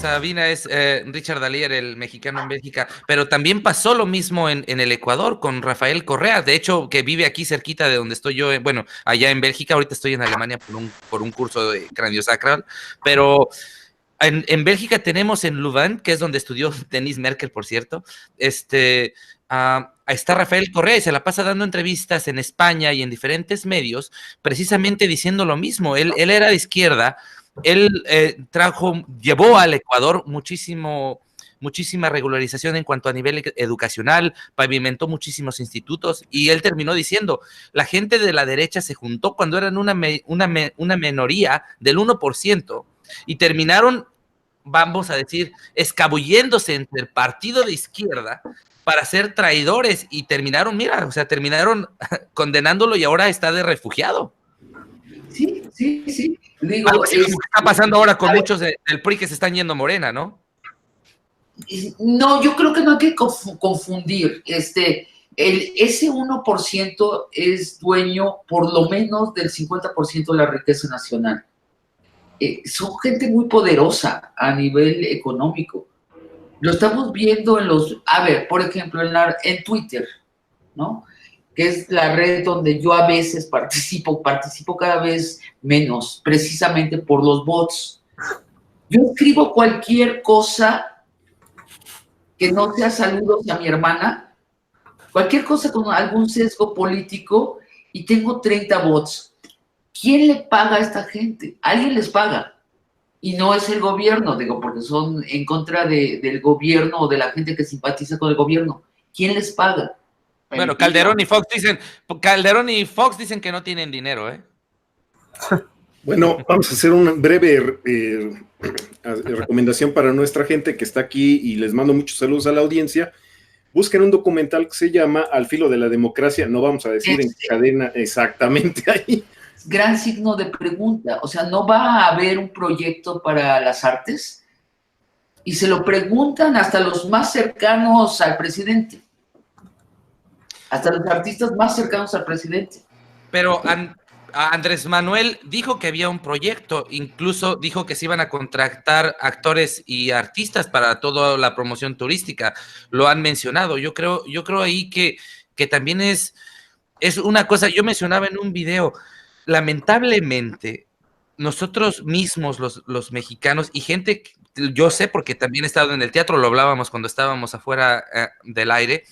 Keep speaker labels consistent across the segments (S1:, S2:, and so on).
S1: Sabina, es Richard Dallier, el mexicano en Bélgica, pero también pasó lo mismo en el Ecuador con Rafael Correa, de hecho, que vive aquí cerquita de donde estoy yo, bueno, allá en Bélgica, ahorita estoy en Alemania por un curso de craniosacral, pero en Bélgica tenemos en Louvain, que es donde estudió Denis Merkel, por cierto, está Rafael Correa y se la pasa dando entrevistas en España y en diferentes medios, precisamente diciendo lo mismo. Él era de izquierda, él llevó al Ecuador muchísima regularización en cuanto a nivel educacional, pavimentó muchísimos institutos y él terminó diciendo, la gente de la derecha se juntó cuando eran una minoría del 1% y terminaron, vamos a decir, escabulléndose entre el partido de izquierda para ser traidores y terminaron, mira, o sea, terminaron condenándolo y ahora está de refugiado.
S2: Sí.
S1: Digo, algo así como que está pasando ahora con muchos del PRI que se están yendo a Morena, ¿no?
S2: No, yo creo que no hay que confundir. Ese 1% es dueño por lo menos del 50% de la riqueza nacional. Son gente muy poderosa a nivel económico. Lo estamos viendo por ejemplo, en Twitter, ¿no? Que es la red donde yo a veces participo cada vez menos, precisamente por los bots. Yo escribo cualquier cosa que no sea saludos a mi hermana, cualquier cosa con algún sesgo político, y tengo 30 bots. ¿Quién le paga a esta gente? Alguien les paga. Y no es el gobierno, digo, porque son en contra del gobierno o de la gente que simpatiza con el gobierno. ¿Quién les paga?
S1: Bueno, Calderón y Fox dicen que no tienen dinero, ¿eh?
S3: Bueno, vamos a hacer una breve recomendación para nuestra gente que está aquí y les mando muchos saludos a la audiencia. Busquen un documental que se llama Al filo de la democracia, no vamos a decir en qué cadena exactamente ahí.
S2: Gran signo de pregunta, o sea, ¿no va a haber un proyecto para las artes? Y se lo preguntan hasta los más cercanos al presidente, hasta los artistas más cercanos al presidente.
S1: Pero Andrés Manuel dijo que había un proyecto, incluso dijo que se iban a contratar actores y artistas para toda la promoción turística, lo han mencionado. Yo creo ahí que también es una cosa, yo mencionaba en un video, lamentablemente, nosotros mismos, los mexicanos, y gente, yo sé porque también he estado en el teatro, lo hablábamos cuando estábamos afuera del aire,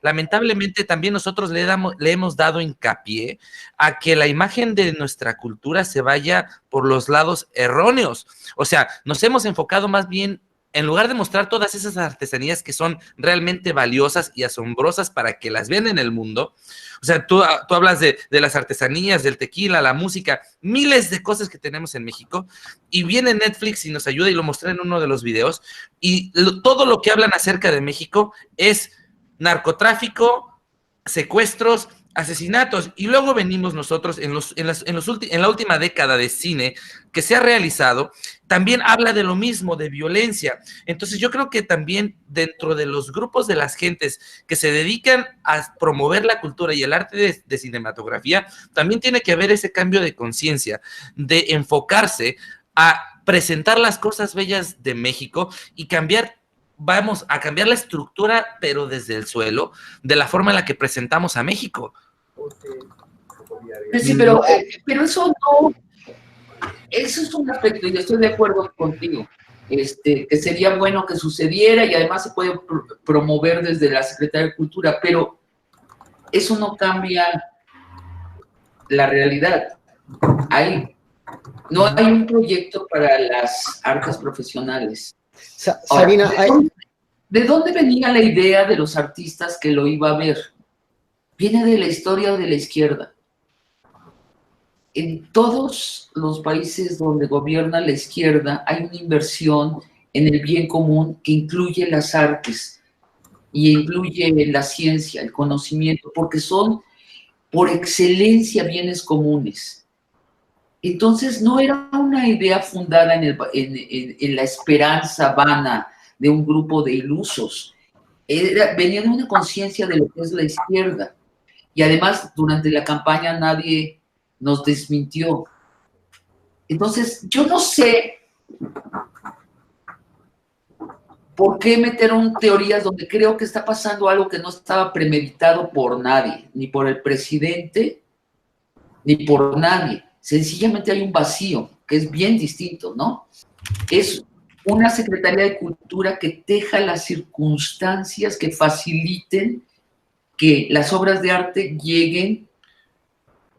S1: lamentablemente también nosotros le hemos dado hincapié a que la imagen de nuestra cultura se vaya por los lados erróneos. O sea, nos hemos enfocado más bien, en lugar de mostrar todas esas artesanías que son realmente valiosas y asombrosas para que las vean en el mundo. O sea, tú hablas de las artesanías, del tequila, la música, miles de cosas que tenemos en México, y viene Netflix y nos ayuda, y lo mostré en uno de los videos, y todo lo que hablan acerca de México es narcotráfico, secuestros, asesinatos, y luego venimos nosotros en la última década de cine que se ha realizado, también habla de lo mismo, de violencia. Entonces yo creo que también dentro de los grupos de las gentes que se dedican a promover la cultura y el arte de cinematografía, también tiene que haber ese cambio de conciencia, de enfocarse a presentar las cosas bellas de México y vamos a cambiar la estructura, pero desde el suelo, de la forma en la que presentamos a México.
S2: Sí, pero eso no, eso es un aspecto, y estoy de acuerdo contigo, que sería bueno que sucediera, y además se puede promover desde la Secretaría de Cultura, pero eso no cambia la realidad. No hay un proyecto para las artes profesionales.
S4: Sabina,
S2: ¿de dónde venía la idea de los artistas que lo iba a ver? Viene de la historia de la izquierda. En todos los países donde gobierna la izquierda hay una inversión en el bien común que incluye las artes y incluye la ciencia, el conocimiento, porque son por excelencia bienes comunes. Entonces no era una idea fundada en la esperanza vana de un grupo de ilusos. Venía de una conciencia de lo que es la izquierda. Y además, durante la campaña nadie nos desmintió. Entonces, yo no sé ¿Por qué metieron teorías donde creo que está pasando algo que no estaba premeditado por nadie, ni por el presidente, ni por nadie? Sencillamente hay un vacío, que es bien distinto, ¿no? Es una Secretaría de Cultura que teja las circunstancias que faciliten que las obras de arte lleguen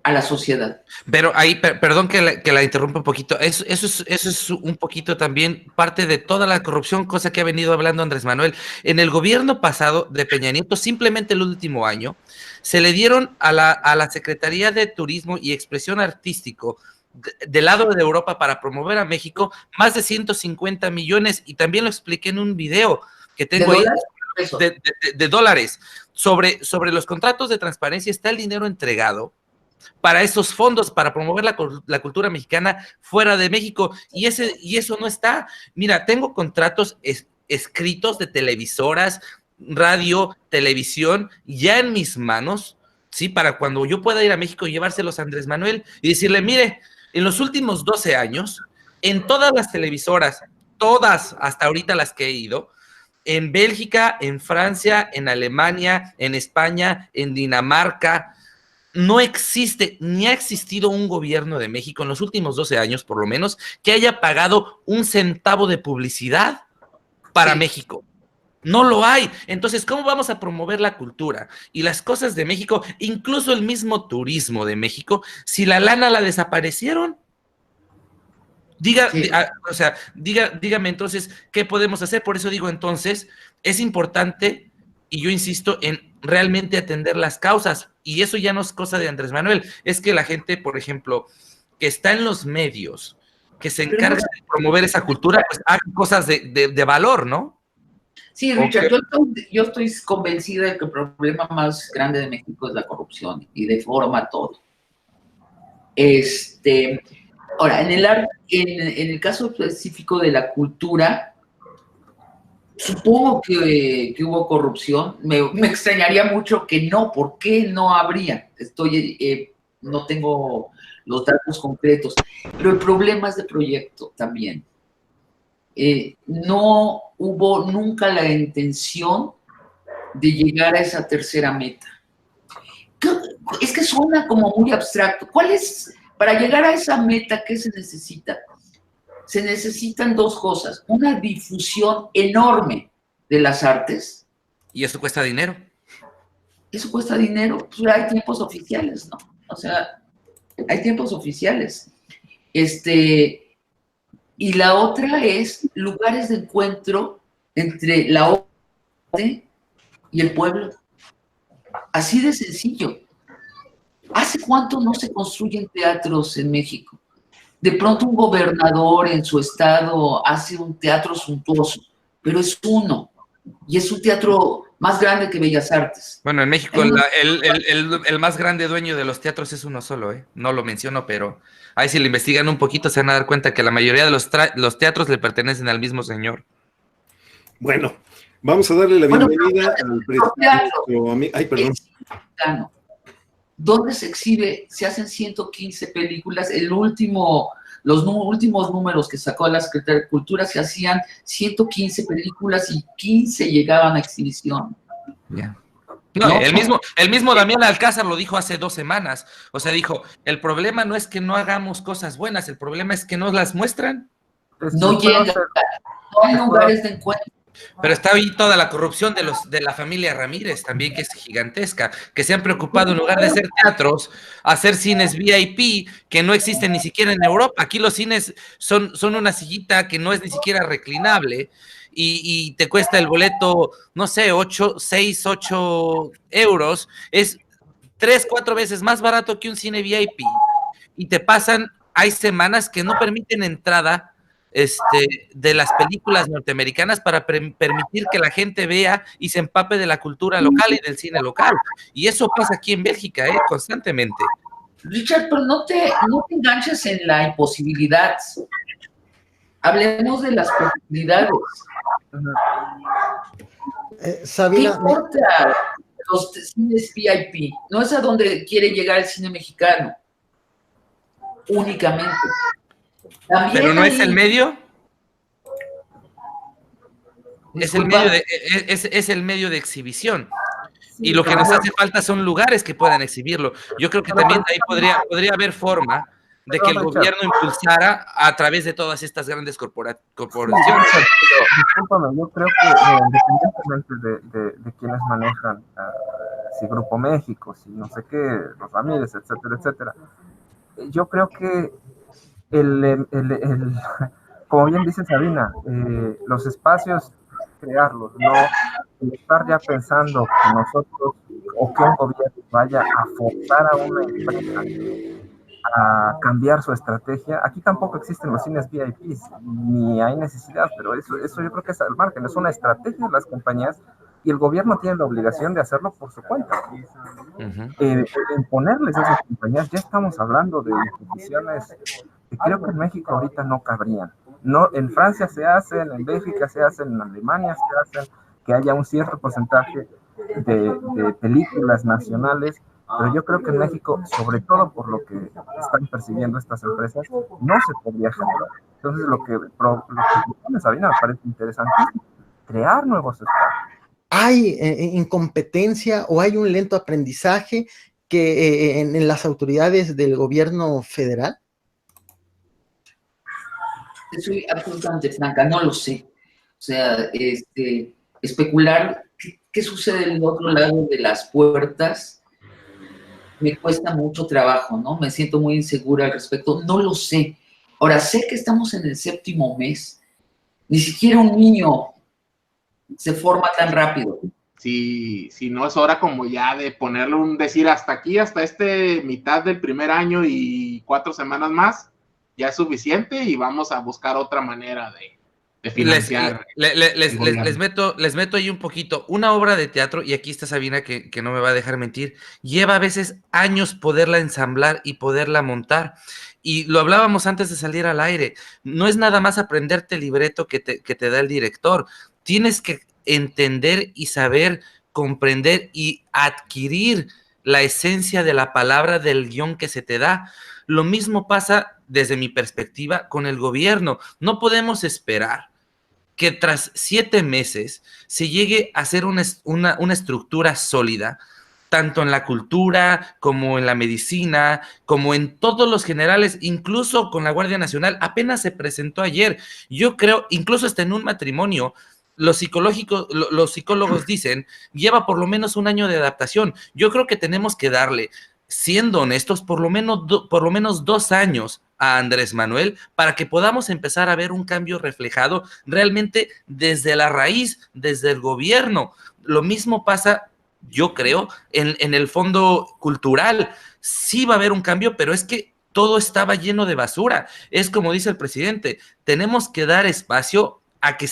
S2: a la sociedad.
S1: Pero ahí, perdón que la interrumpa un poquito, eso es un poquito también parte de toda la corrupción, cosa que ha venido hablando Andrés Manuel. En el gobierno pasado de Peña Nieto, simplemente el último año, se le dieron a la Secretaría de Turismo y Expresión Artístico del lado de Europa para promover a México más de 150 millones, y también lo expliqué en un video que tengo ahí de dólares. Sobre los contratos de transparencia está el dinero entregado para esos fondos, para promover la cultura mexicana fuera de México, y eso no está. Mira, tengo contratos escritos de televisoras, radio, televisión, ya en mis manos, ¿sí? Para cuando yo pueda ir a México y llevárselos a Andrés Manuel y decirle, mire, en los últimos 12 años, en todas las televisoras, todas hasta ahorita las que he ido, en Bélgica, en Francia, en Alemania, en España, en Dinamarca, no existe, ni ha existido un gobierno de México en los últimos 12 años, por lo menos, que haya pagado un centavo de publicidad para México. No lo hay. Entonces, ¿cómo vamos a promover la cultura y las cosas de México, incluso el mismo turismo de México, si la lana la desaparecieron? Dígame entonces, ¿qué podemos hacer? Por eso digo, entonces, es importante, y yo insisto en realmente atender las causas, y eso ya no es cosa de Andrés Manuel, es que la gente, por ejemplo, que está en los medios, que se encarga de promover esa cultura, pues hagan cosas de valor, ¿no?
S2: Sí, Richard, yo estoy convencida de que el problema más grande de México es la corrupción y deforma todo. Ahora, en el caso específico de la cultura, supongo que hubo corrupción. Me extrañaría mucho que no. ¿Por qué no habría? No tengo los datos concretos. Pero el problema es de proyecto también. No hubo nunca la intención de llegar a esa tercera meta. Es que suena como muy abstracto. Para llegar a esa meta, qué se necesita? Se necesitan dos cosas: una difusión enorme de las artes.
S1: Y eso cuesta dinero.
S2: Eso cuesta dinero. Pues hay tiempos oficiales, ¿no? O sea, hay tiempos oficiales. Y la otra es lugares de encuentro entre la arte y el pueblo. Así de sencillo. ¿Hace cuánto no se construyen teatros en México? De pronto un gobernador en su estado hace un teatro suntuoso, pero es uno, y es un teatro más grande que Bellas Artes.
S1: Bueno, en México el más grande dueño de los teatros es uno solo, ¿eh? No lo menciono, pero ahí si le investigan un poquito se van a dar cuenta que la mayoría de los teatros le pertenecen al mismo señor.
S3: Bueno, vamos a darle la bienvenida al presidente. Ay, perdón.
S2: ¿Dónde se exhibe? Se hacen 115 películas. Los últimos números que sacó la Secretaría de Cultura, se hacían 115 películas y 15 llegaban a exhibición.
S1: Yeah. No, el mismo Damián Alcázar lo dijo hace 2 semanas. O sea, dijo, el problema no es que no hagamos cosas buenas, el problema es que no las muestran.
S2: No llegan, no hay lugares de encuentro.
S1: Pero está ahí toda la corrupción de la familia Ramírez también, que es gigantesca, que se han preocupado en lugar de hacer teatros, hacer cines VIP que no existen ni siquiera en Europa. Aquí los cines son una sillita que no es ni siquiera reclinable y te cuesta el boleto, no sé, 6, 8 euros. Es 3, 4 veces más barato que un cine VIP. Y hay semanas que no permiten entrada de las películas norteamericanas para permitir que la gente vea y se empape de la cultura local y del cine local. Y eso pasa aquí en Bélgica, constantemente.
S2: Richard, pero no te enganches en la imposibilidad. Hablemos de las posibilidades.
S4: Sabina,
S2: ¿qué importa los cines VIP? No es a donde quiere llegar el cine mexicano únicamente. También
S1: ¿pero no es el medio? es el medio de, es el medio de exhibición.
S4: Sí,
S1: Y lo que
S4: pero
S1: nos
S4: bueno,
S1: hace falta son lugares que puedan exhibirlo. Yo creo que
S4: pero
S1: también ahí podría haber forma de que el
S4: Richard,
S1: gobierno impulsara a través de todas estas grandes
S4: sí,
S1: corporaciones.
S4: Richard, pero discúlpame, yo creo que independientemente de quienes manejan, si Grupo México, si no sé qué, los Ramírez, etcétera, etcétera, yo creo que como bien dice Sabina, los espacios, crearlos, no estar ya pensando que nosotros o que un gobierno vaya a forzar a una empresa a cambiar su estrategia. Aquí tampoco existen los cines VIPs, ni hay necesidad, pero eso yo creo que es al margen, es una estrategia de las compañías y el gobierno tiene la obligación de hacerlo por su cuenta. Imponerles a esas compañías, ya estamos hablando de instituciones que creo que en México ahorita no cabrían. No, en Francia se hacen, en Bélgica se hacen, en Alemania se hacen, que haya un cierto porcentaje de películas nacionales, pero yo creo que en México, sobre todo por lo que están percibiendo estas empresas, no se podría generar. Entonces lo que propone Sabina me parece interesantísimo, crear nuevos espacios.
S5: ¿Hay incompetencia o hay un lento aprendizaje que en las autoridades del gobierno federal?
S2: Soy absolutamente franca, no lo sé. O sea, especular qué sucede del otro lado de las puertas me cuesta mucho trabajo, ¿no? Me siento muy insegura al respecto, no lo sé. Ahora, sé que estamos en el 7º mes, ni siquiera un niño se forma tan rápido.
S6: Si no es hora como ya de ponerle decir hasta aquí, hasta mitad del primer año y 4 semanas más, ya es suficiente y vamos a buscar otra manera de financiar.
S1: Les meto ahí un poquito. Una obra de teatro, y aquí está Sabina que no me va a dejar mentir, lleva a veces años poderla ensamblar y poderla montar. Y lo hablábamos antes de salir al aire. No es nada más aprenderte el libreto que te da el director. Tienes que entender y saber comprender y adquirir la esencia de la palabra del guión que se te da. Lo mismo pasa desde mi perspectiva con el gobierno. No podemos esperar que tras 7 meses se llegue a hacer una estructura sólida, tanto en la cultura como en la medicina, como en todos los generales, incluso con la Guardia Nacional. Apenas se presentó ayer. Yo creo, incluso hasta en un matrimonio, los psicólogos dicen, lleva por lo menos un año de adaptación. Yo creo que tenemos que darle, siendo honestos, por lo menos 2 años a Andrés Manuel para que podamos empezar a ver un cambio reflejado realmente desde la raíz, desde el gobierno. Lo mismo pasa, yo creo, en el fondo cultural. Sí va a haber un cambio, pero es que todo estaba lleno de basura. Es como dice el presidente, tenemos que dar espacio a que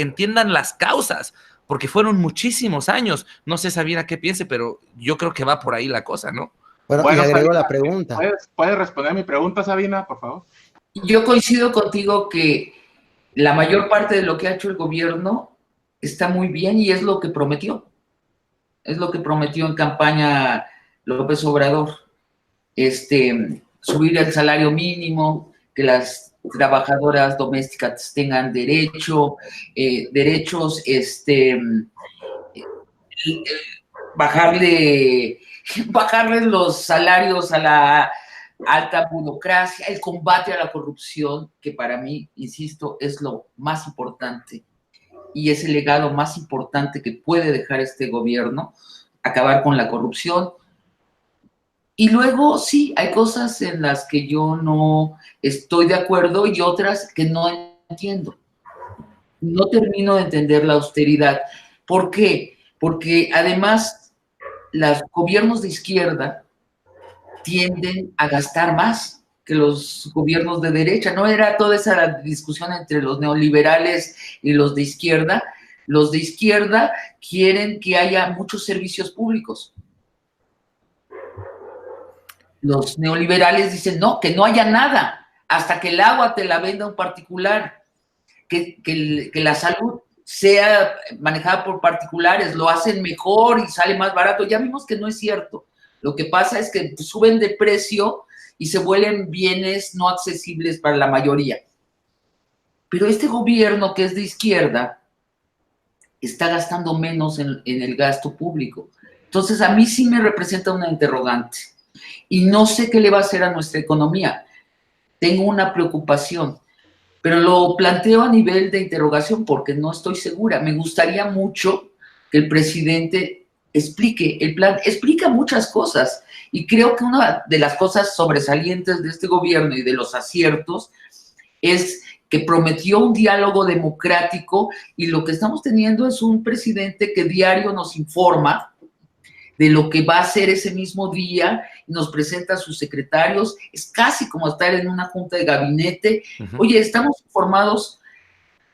S1: entiendan las causas, porque fueron muchísimos años. No sé, Sabina, qué piense, pero yo creo que va por ahí la cosa, ¿no?
S5: Bueno, y agrego la pregunta.
S6: ¿Puedes responder mi pregunta, Sabina, por favor?
S2: Yo coincido contigo que la mayor parte de lo que ha hecho el gobierno está muy bien y es lo que prometió. Es lo que prometió en campaña López Obrador. Subir el salario mínimo, que las trabajadoras domésticas tengan derechos, bajarles los salarios a la alta burocracia, el combate a la corrupción, que para mí, insisto, es lo más importante y es el legado más importante que puede dejar este gobierno, acabar con la corrupción. Y luego, sí, hay cosas en las que yo no estoy de acuerdo y otras que no entiendo. No termino de entender la austeridad. ¿Por qué? Porque además los gobiernos de izquierda tienden a gastar más que los gobiernos de derecha. No era toda esa discusión entre los neoliberales y los de izquierda. Los de izquierda quieren que haya muchos servicios públicos. Los neoliberales dicen, no, que no haya nada, hasta que el agua te la venda un particular, que la salud sea manejada por particulares, lo hacen mejor y sale más barato. Ya vimos que no es cierto. Lo que pasa es que suben de precio y se vuelven bienes no accesibles para la mayoría. Pero este gobierno que es de izquierda está gastando menos en el gasto público. Entonces, a mí sí me representa una interrogante. Y no sé qué le va a hacer a nuestra economía. Tengo una preocupación, pero lo planteo a nivel de interrogación porque no estoy segura. Me gustaría mucho que el presidente explique el plan, explica muchas cosas. Y creo que una de las cosas sobresalientes de este gobierno y de los aciertos es que prometió un diálogo democrático, y lo que estamos teniendo es un presidente que diario nos informa de lo que va a hacer ese mismo día, nos presenta a sus secretarios, es casi como estar en una junta de gabinete. Oye, estamos informados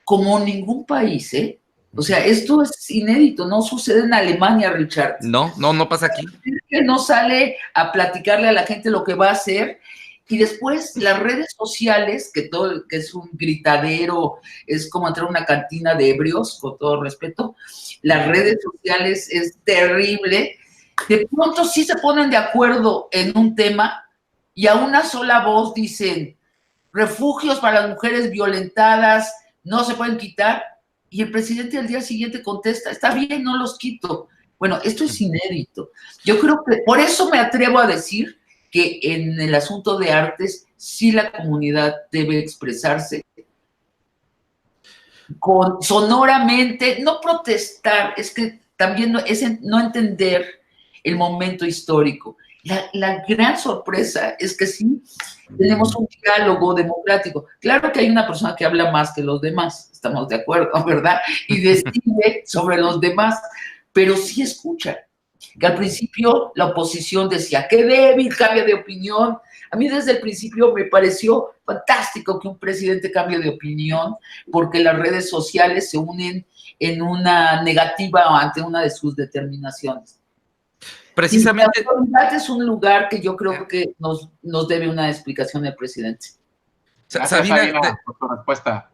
S2: como ningún país, ¿eh? O sea, esto es inédito, no sucede en Alemania, Richard.
S1: No pasa aquí.
S2: No sale a platicarle a la gente lo que va a hacer, y después las redes sociales, que es un gritadero, es como entrar a una cantina de ebrios, con todo respeto. Las redes sociales es terrible. De pronto sí se ponen de acuerdo en un tema y a una sola voz dicen: refugios para las mujeres violentadas no se pueden quitar, y el presidente al día siguiente contesta: está bien, no los quito. Bueno, esto es inédito. Yo creo que por eso me atrevo a decir que en el asunto de artes sí la comunidad debe expresarse sonoramente, no protestar, es que también es no entender el momento histórico. La gran sorpresa es que sí tenemos un diálogo democrático. Claro que hay una persona que habla más que los demás, estamos de acuerdo, ¿verdad? Y decide sobre los demás, pero sí escucha. Que al principio la oposición decía: qué débil, cambia de opinión. A mí desde el principio me pareció fantástico que un presidente cambie de opinión, porque las redes sociales se unen en una negativa ante una de sus determinaciones.
S1: Precisamente.
S2: Y la autoridad es un lugar que yo creo que nos debe una explicación el presidente.
S6: Sabina, por tu respuesta.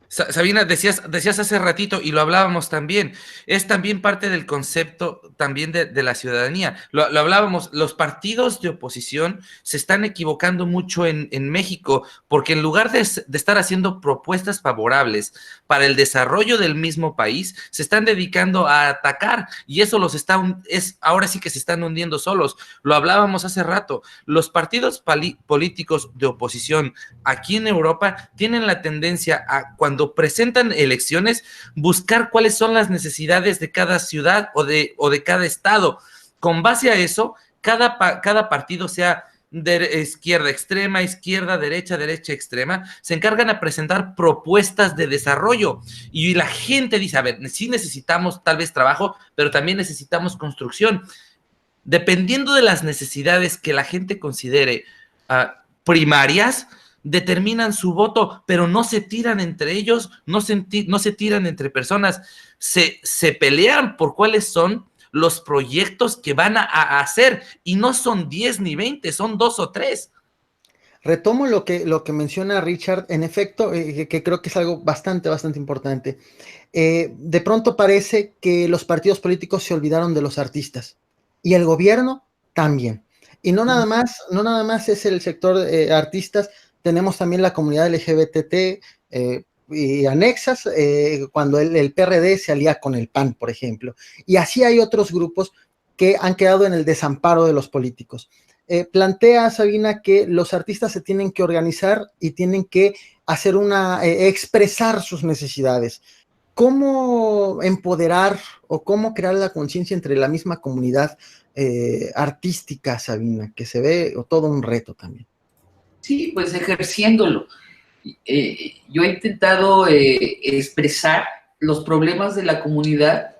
S1: Sabina, decías hace ratito, y lo hablábamos también, es también parte del concepto también de la ciudadanía. Lo hablábamos, los partidos de oposición se están equivocando mucho en México, porque en lugar de estar haciendo propuestas favorables para el desarrollo del mismo país, se están dedicando a atacar, y eso ahora sí que se están hundiendo solos. Lo hablábamos hace rato, los partidos políticos de oposición aquí en Europa tienen la tendencia a, cuando presentan elecciones, buscar cuáles son las necesidades de cada ciudad o de cada estado. Con base a eso, cada partido, sea de izquierda extrema, izquierda, derecha extrema, se encargan a presentar propuestas de desarrollo, y la gente dice: a ver, sí necesitamos tal vez trabajo, pero también necesitamos construcción. Dependiendo de las necesidades que la gente considere primarias, determinan su voto, pero no se tiran entre ellos, no se tiran entre personas, se pelean por cuáles son los proyectos que van a hacer, y no son 10 ni 20, son 2 o 3.
S5: Retomo lo que menciona Richard, en efecto, que creo que es algo bastante importante. De pronto parece que los partidos políticos se olvidaron de los artistas, y el gobierno también. Y no nada más es el sector artistas, tenemos también la comunidad LGBT y anexas, cuando el PRD se alía con el PAN, por ejemplo. Y así hay otros grupos que han quedado en el desamparo de los políticos. Plantea Sabina que los artistas se tienen que organizar y tienen que hacer expresar sus necesidades. ¿Cómo empoderar o cómo crear la conciencia entre la misma comunidad artística, Sabina, que se ve todo un reto también?
S2: Sí, pues ejerciéndolo. Yo he intentado expresar los problemas de la comunidad,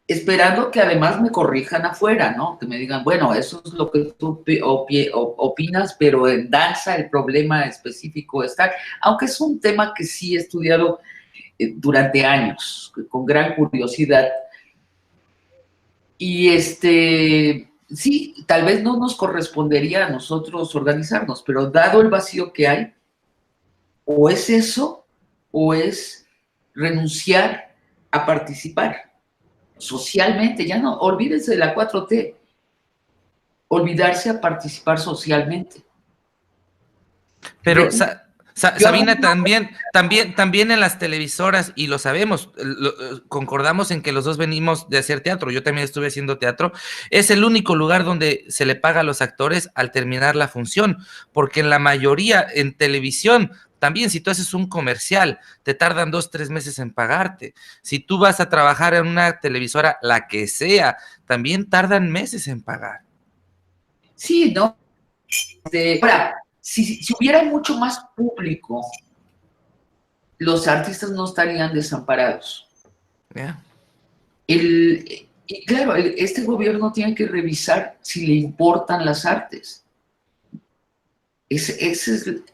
S2: esperando que además me corrijan afuera, ¿no? Que me digan: bueno, eso es lo que tú opinas, pero en danza el problema específico está, aunque es un tema que sí he estudiado durante años, con gran curiosidad. Y sí, tal vez no nos correspondería a nosotros organizarnos, pero dado el vacío que hay, o es eso, o es renunciar a participar socialmente. Ya no, olvídense de la 4T, olvidarse a participar socialmente.
S1: Pero, Sabina, también en las televisoras, y lo sabemos, concordamos en que los dos venimos de hacer teatro, yo también estuve haciendo teatro, es el único lugar donde se le paga a los actores al terminar la función, porque en la mayoría, en televisión, también si tú haces un comercial, te tardan 2-3 meses en pagarte. Si tú vas a trabajar en una televisora, la que sea, también tardan meses en pagar.
S2: Sí, ¿no? Ahora, si hubiera mucho más público, los artistas no estarían desamparados.
S1: Yeah.
S2: Y claro, este gobierno tiene que revisar si le importan las artes.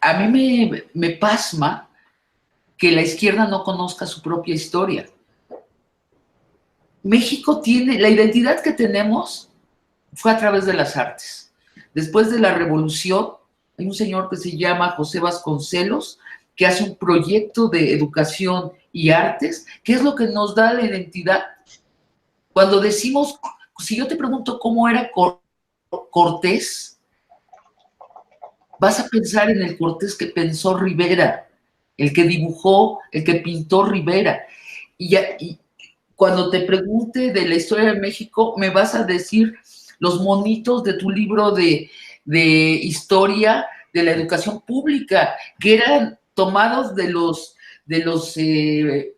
S2: A mí me pasma que la izquierda no conozca su propia historia. México tiene, la identidad que tenemos fue a través de las artes. Después de la revolución, hay un señor que se llama José Vasconcelos, que hace un proyecto de educación y artes, que es lo que nos da la identidad. Cuando decimos, si yo te pregunto cómo era Cortés, vas a pensar en el Cortés que pensó Rivera, el que dibujó, el que pintó Rivera. Y cuando te pregunte de la historia de México, me vas a decir los monitos de tu libro de historia de la educación pública, que eran tomados de los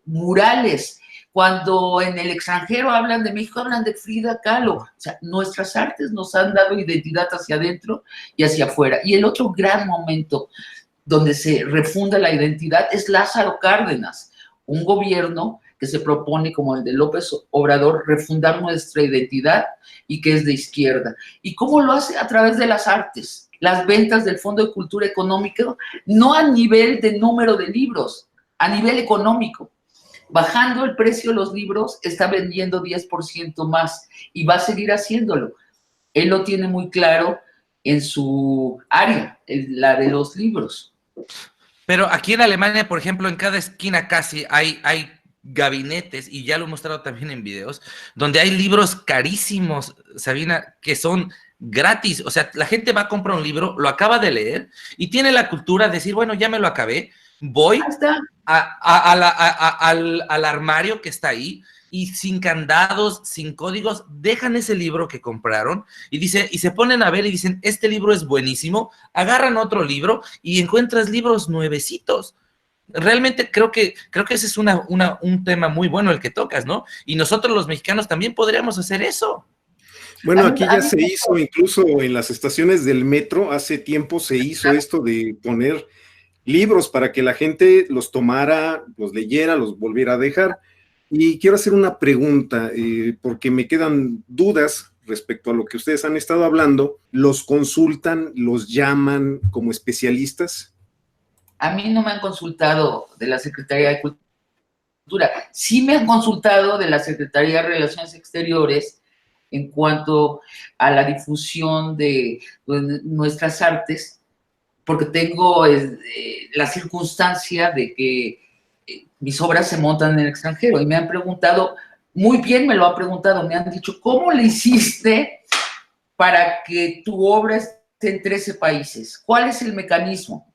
S2: murales. Cuando en el extranjero hablan de México, hablan de Frida Kahlo. O sea, nuestras artes nos han dado identidad hacia adentro y hacia afuera. Y el otro gran momento donde se refunda la identidad es Lázaro Cárdenas, un gobierno que se propone, como el de López Obrador, refundar nuestra identidad y que es de izquierda. ¿Y cómo lo hace? A través de las artes, las ventas del Fondo de Cultura Económica, no a nivel de número de libros, a nivel económico. Bajando el precio de los libros, está vendiendo 10% más y va a seguir haciéndolo. Él lo tiene muy claro en su área, la de los libros.
S1: Pero aquí en Alemania, por ejemplo, en cada esquina casi hay gabinetes, y ya lo he mostrado también en videos, donde hay libros carísimos, Sabina, que son gratis. O sea, la gente va a comprar un libro, lo acaba de leer y tiene la cultura de decir, bueno, ya me lo acabé, voy al armario que está ahí y sin candados, sin códigos, dejan ese libro que compraron y se ponen a ver y dicen, este libro es buenísimo, agarran otro libro y encuentras libros nuevecitos. Realmente creo que ese es un tema muy bueno el que tocas, ¿no? Y nosotros los mexicanos también podríamos hacer eso.
S3: Bueno, aquí ya se hizo, incluso en las estaciones del metro, hace tiempo se hizo esto de poner libros para que la gente los tomara, los leyera, los volviera a dejar. Y quiero hacer una pregunta, porque me quedan dudas respecto a lo que ustedes han estado hablando. ¿Los consultan, los llaman como especialistas?
S2: A mí no me han consultado de la Secretaría de Cultura. Sí me han consultado de la Secretaría de Relaciones Exteriores en cuanto a la difusión de nuestras artes, porque tengo la circunstancia de que mis obras se montan en el extranjero y me han preguntado, muy bien me lo han preguntado, me han dicho, ¿cómo le hiciste para que tu obra esté en 13 países? ¿Cuál es el mecanismo?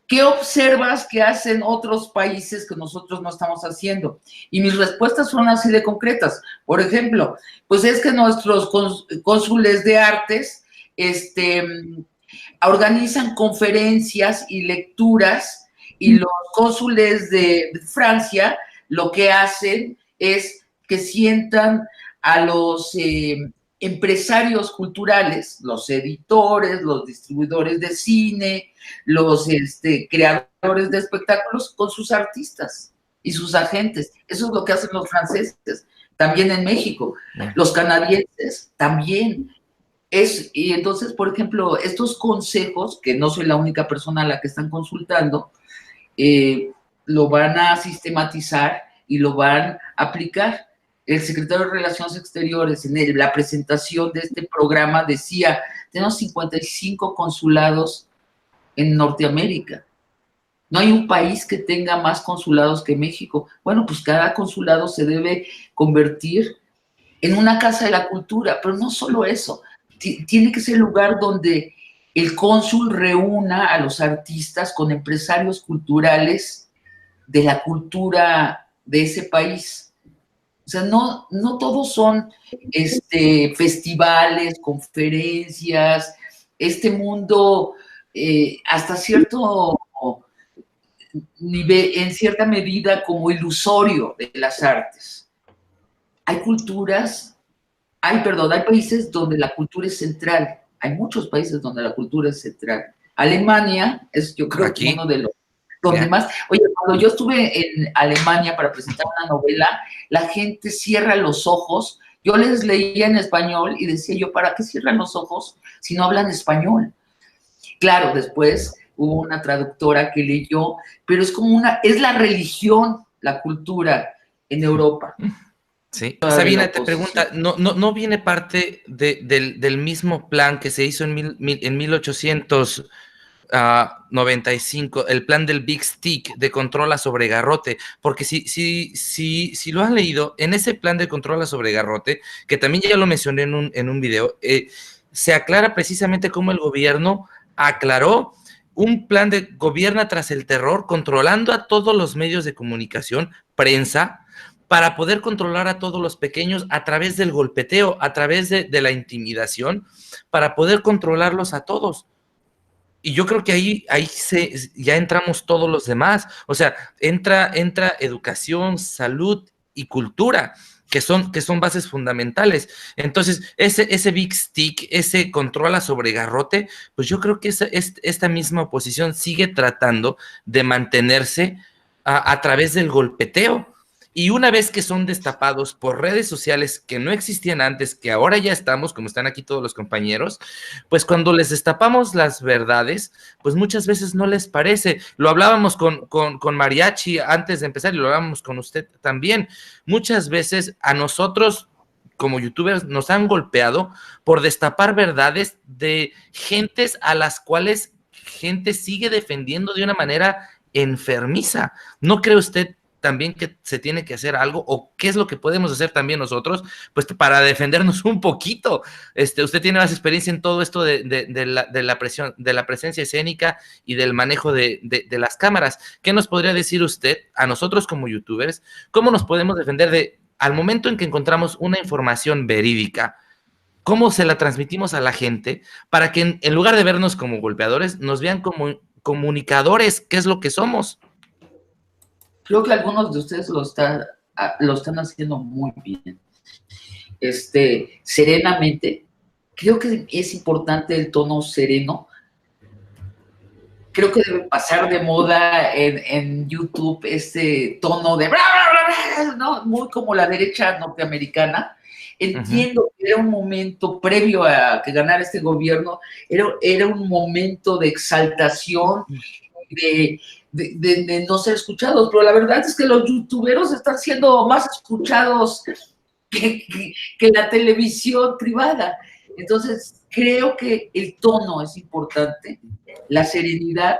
S2: ¿Qué observas que hacen otros países que nosotros no estamos haciendo? Y mis respuestas son así de concretas. Por ejemplo, pues es que nuestros cónsules de artes organizan conferencias y lecturas, y los cónsules de Francia lo que hacen es que sientan a los empresarios culturales, los editores, los distribuidores de cine, los creadores de espectáculos con sus artistas y sus agentes. Eso es lo que hacen los franceses, también en México. Los canadienses también. Y entonces, por ejemplo, estos consejos, que no soy la única persona a la que están consultando, lo van a sistematizar y lo van a aplicar. El secretario de Relaciones Exteriores en la presentación de este programa decía, tenemos 55 consulados en Norteamérica. No hay un país que tenga más consulados que México. Bueno, pues cada consulado se debe convertir en una casa de la cultura, pero no solo eso. Tiene que ser el lugar donde el cónsul reúna a los artistas con empresarios culturales de la cultura de ese país. O sea, no todos son festivales, conferencias, este mundo hasta cierto nivel, en cierta medida, como ilusorio de las artes. Hay países donde la cultura es central. Hay muchos países donde la cultura es central. Alemania es, yo creo, que uno de los donde más. Oye, cuando yo estuve en Alemania para presentar una novela, la gente cierra los ojos. Yo les leía en español y decía yo, ¿para qué cierran los ojos si no hablan español? Claro, después hubo una traductora que leyó, pero es la religión, la cultura en Europa.
S1: Sí, Sabina te pregunta, ¿no viene parte del mismo plan que se hizo en 1895, el plan del Big Stick de controla sobre garrote? Porque si lo han leído, en ese plan de controla sobre garrote, que también ya lo mencioné en un video, se aclara precisamente cómo el gobierno aclaró un plan de gobierna tras el terror, controlando a todos los medios de comunicación, prensa, para poder controlar a todos los pequeños a través del golpeteo, a través de la intimidación, para poder controlarlos a todos. Y yo creo que ahí ya entramos todos los demás. O sea, entra educación, salud y cultura, que son bases fundamentales. Entonces, ese Big Stick, ese controla sobre garrote, pues yo creo que esta misma oposición sigue tratando de mantenerse a través del golpeteo. Y una vez que son destapados por redes sociales que no existían antes, que ahora ya estamos, como están aquí todos los compañeros, pues cuando les destapamos las verdades, pues muchas veces no les parece. Lo hablábamos con Mariachi antes de empezar y lo hablábamos con usted también. Muchas veces a nosotros como youtubers nos han golpeado por destapar verdades de gentes a las cuales gente sigue defendiendo de una manera enfermiza. ¿No cree usted también que se tiene que hacer algo, o qué es lo que podemos hacer también nosotros, pues para defendernos un poquito? Usted tiene más experiencia en todo esto de la presión, de la presencia escénica y del manejo de las cámaras. ¿Qué nos podría decir usted a nosotros como youtubers? ¿Cómo nos podemos defender al momento en que encontramos una información verídica? ¿Cómo se la transmitimos a la gente para que en lugar de vernos como golpeadores, nos vean como comunicadores, que es lo que somos?
S2: Creo que algunos de ustedes lo están haciendo muy bien. Serenamente. Creo que es importante el tono sereno. Creo que debe pasar de moda en YouTube ese tono de bla, bla, bla, ¿no? Muy como la derecha norteamericana. Entiendo que era un momento previo a que ganara este gobierno, era un momento de exaltación, de no ser escuchados, pero la verdad es que los youtuberos están siendo más escuchados que la televisión privada. Entonces, creo que el tono es importante, la serenidad.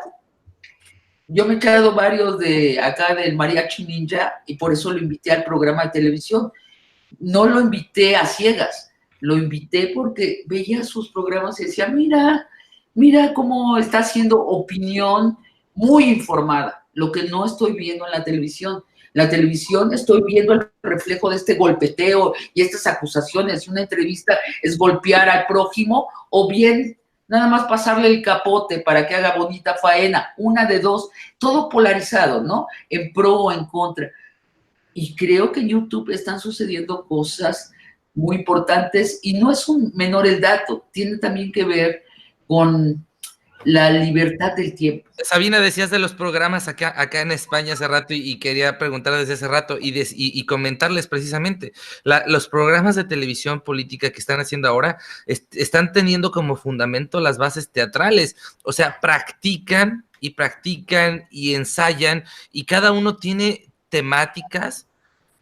S2: Yo me he echado varios de acá del Mariachi Ninja y por eso lo invité al programa de televisión. No lo invité a ciegas, lo invité porque veía sus programas y decía, mira cómo está haciendo opinión muy informada, lo que no estoy viendo en la televisión. En la televisión estoy viendo el reflejo de este golpeteo y estas acusaciones. Una entrevista es golpear al prójimo o bien nada más pasarle el capote para que haga bonita faena. Una de dos, todo polarizado, ¿no? En pro o en contra. Y creo que en YouTube están sucediendo cosas muy importantes y no es un menor el dato, tiene también que ver con la libertad del tiempo.
S1: Sabina, decías de los programas acá en España hace rato y quería preguntar desde hace rato y comentarles precisamente, los programas de televisión política que están haciendo ahora están teniendo como fundamento las bases teatrales, o sea, practican y ensayan y cada uno tiene temáticas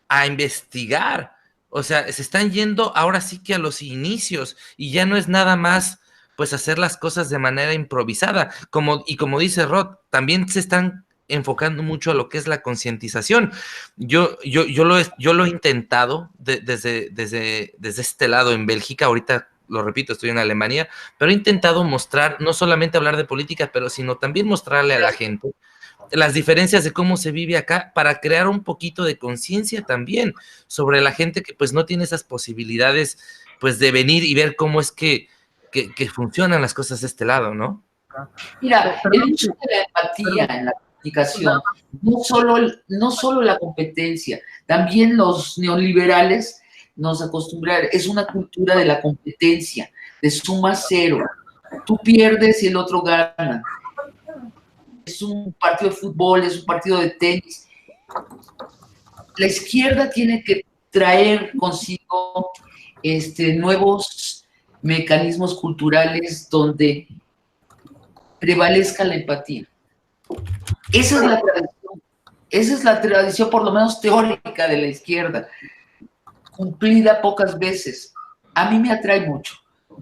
S1: a investigar, o sea, se están yendo ahora sí que a los inicios y ya no es nada más pues hacer las cosas de manera improvisada, como dice Rod, también se están enfocando mucho a lo que es la concientización. Yo lo he intentado desde este lado en Bélgica, ahorita lo repito, estoy en Alemania, pero he intentado mostrar, no solamente hablar de política, pero sino también mostrarle a la gente las diferencias de cómo se vive acá para crear un poquito de conciencia también sobre la gente que pues no tiene esas posibilidades pues de venir y ver cómo es que funcionan las cosas de este lado, ¿no?
S2: Mira, el uso de la empatía en la comunicación, no solo la competencia, también los neoliberales nos acostumbran, es una cultura de la competencia, de suma cero. Tú pierdes y el otro gana. Es un partido de fútbol, es un partido de tenis. La izquierda tiene que traer consigo nuevos mecanismos culturales donde prevalezca la empatía. Esa es la tradición, por lo menos teórica, de la izquierda, cumplida pocas veces. A mí me atrae mucho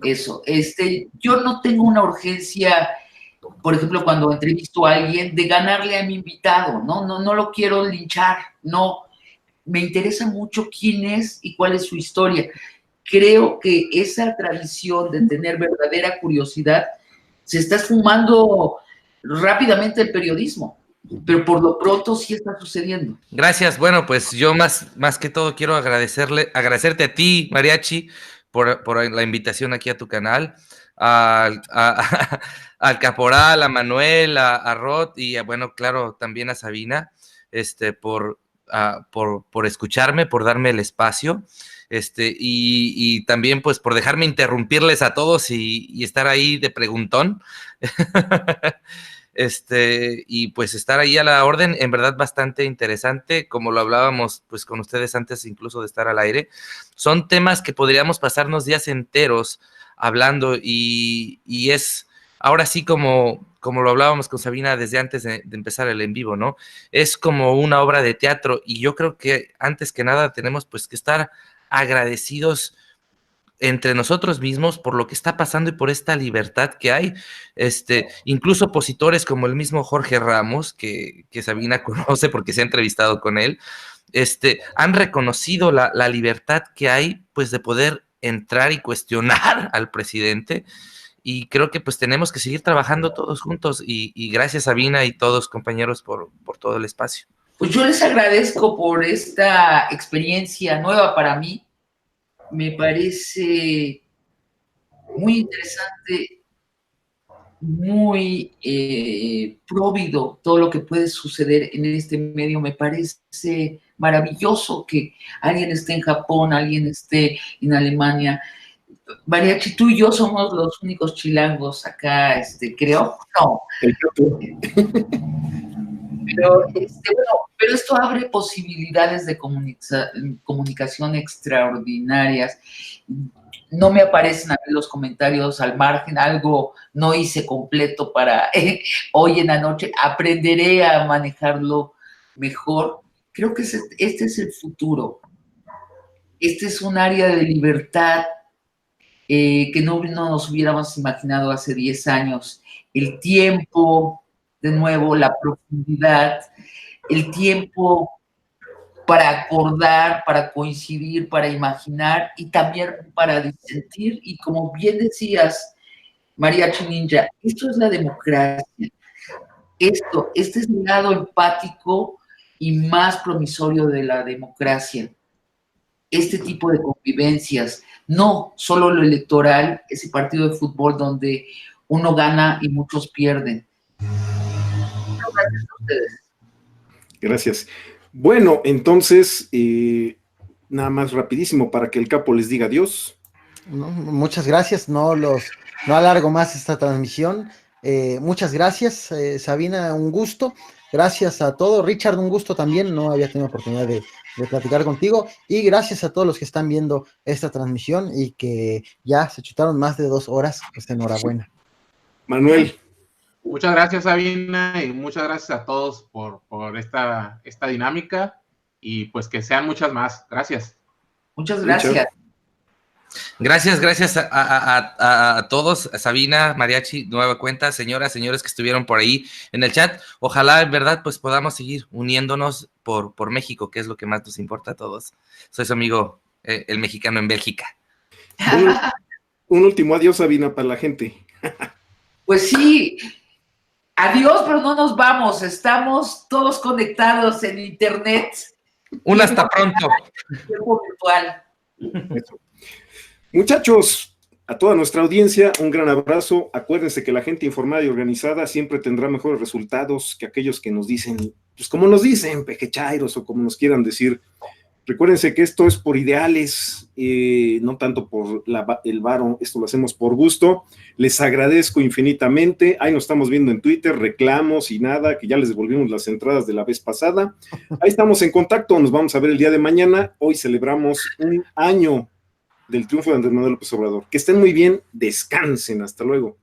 S2: eso. Yo no tengo una urgencia, por ejemplo, cuando entrevisto a alguien, de ganarle a mi invitado, no lo quiero linchar, no. Me interesa mucho quién es y cuál es su historia. Creo que esa tradición de tener verdadera curiosidad se está esfumando rápidamente el periodismo, pero por lo pronto sí está sucediendo.
S1: Gracias. Bueno, pues yo más que todo quiero agradecerte a ti, Mariachi, por la invitación aquí a tu canal, al Caporal, a Manuel, a Rod y bueno, claro, también a Sabina, por escucharme, por darme el espacio, y también pues por dejarme interrumpirles a todos y estar ahí de preguntón. Y pues estar ahí a la orden, en verdad bastante interesante, como lo hablábamos pues con ustedes antes incluso de estar al aire. Son temas que podríamos pasarnos días enteros hablando y es ahora sí como lo hablábamos con Sabina desde antes de empezar el en vivo, ¿no? Es como una obra de teatro y yo creo que antes que nada tenemos pues que estar agradecidos entre nosotros mismos por lo que está pasando y por esta libertad que hay. Incluso opositores como el mismo Jorge Ramos, que Sabina conoce porque se ha entrevistado con él, han reconocido la libertad que hay, pues, de poder entrar y cuestionar al presidente, y creo que pues tenemos que seguir trabajando todos juntos, y gracias Sabina y todos compañeros por todo el espacio.
S2: Pues yo les agradezco por esta experiencia nueva para mí. Me parece muy interesante, muy próvido todo lo que puede suceder en este medio. Me parece maravilloso que alguien esté en Japón, alguien esté en Alemania. Mariachi, tú y yo somos los únicos chilangos acá, creo. No. Pero esto abre posibilidades de comunicación extraordinarias. No me aparecen a mí los comentarios al margen, algo no hice completo para hoy en la noche. Aprenderé a manejarlo mejor. Creo que este es el futuro. Este es un área de libertad que no nos hubiéramos imaginado hace 10 años. El tiempo, de nuevo, la profundidad, el tiempo para acordar, para coincidir, para imaginar y también para disentir. Y como bien decías, Mariachi Ninja, esto es la democracia. Este es el lado empático y más promisorio de la democracia. Este tipo de convivencias, no solo lo electoral, ese partido de fútbol donde uno gana y muchos pierden. Gracias a ustedes.
S3: Gracias. Bueno, entonces, nada más rapidísimo para que el capo les diga adiós.
S5: No, muchas gracias, no alargo más esta transmisión. Muchas gracias, Sabina, un gusto. Gracias a todos. Richard, un gusto también, no había tenido oportunidad de platicar contigo. Y gracias a todos los que están viendo esta transmisión y que ya se chutaron más de 2 horas. Pues enhorabuena.
S3: Manuel.
S6: Muchas gracias, Sabina, y muchas gracias a todos por esta dinámica, y pues que sean muchas más. Gracias.
S2: Muchas gracias.
S1: Gracias a todos, a Sabina, Mariachi, nueva cuenta, señoras, señores que estuvieron por ahí en el chat. Ojalá, en verdad, pues podamos seguir uniéndonos por México, que es lo que más nos importa a todos. Soy su amigo, el mexicano en Bélgica.
S3: Un último adiós, Sabina, para la gente.
S2: Pues sí, adiós, pero no nos vamos. Estamos todos conectados en internet.
S1: Un hasta pronto.
S2: Tiempo virtual.
S3: Eso. Muchachos, a toda nuestra audiencia, un gran abrazo. Acuérdense que la gente informada y organizada siempre tendrá mejores resultados que aquellos que nos dicen, pues como nos dicen, pejechairos o como nos quieran decir. Recuérdense que esto es por ideales, no tanto por el varo, esto lo hacemos por gusto. Les agradezco infinitamente. Ahí nos estamos viendo en Twitter, reclamos y nada, que ya les devolvimos las entradas de la vez pasada. Ahí estamos en contacto, nos vamos a ver el día de mañana. Hoy celebramos un año del triunfo de Andrés Manuel López Obrador. Que estén muy bien, descansen, hasta luego.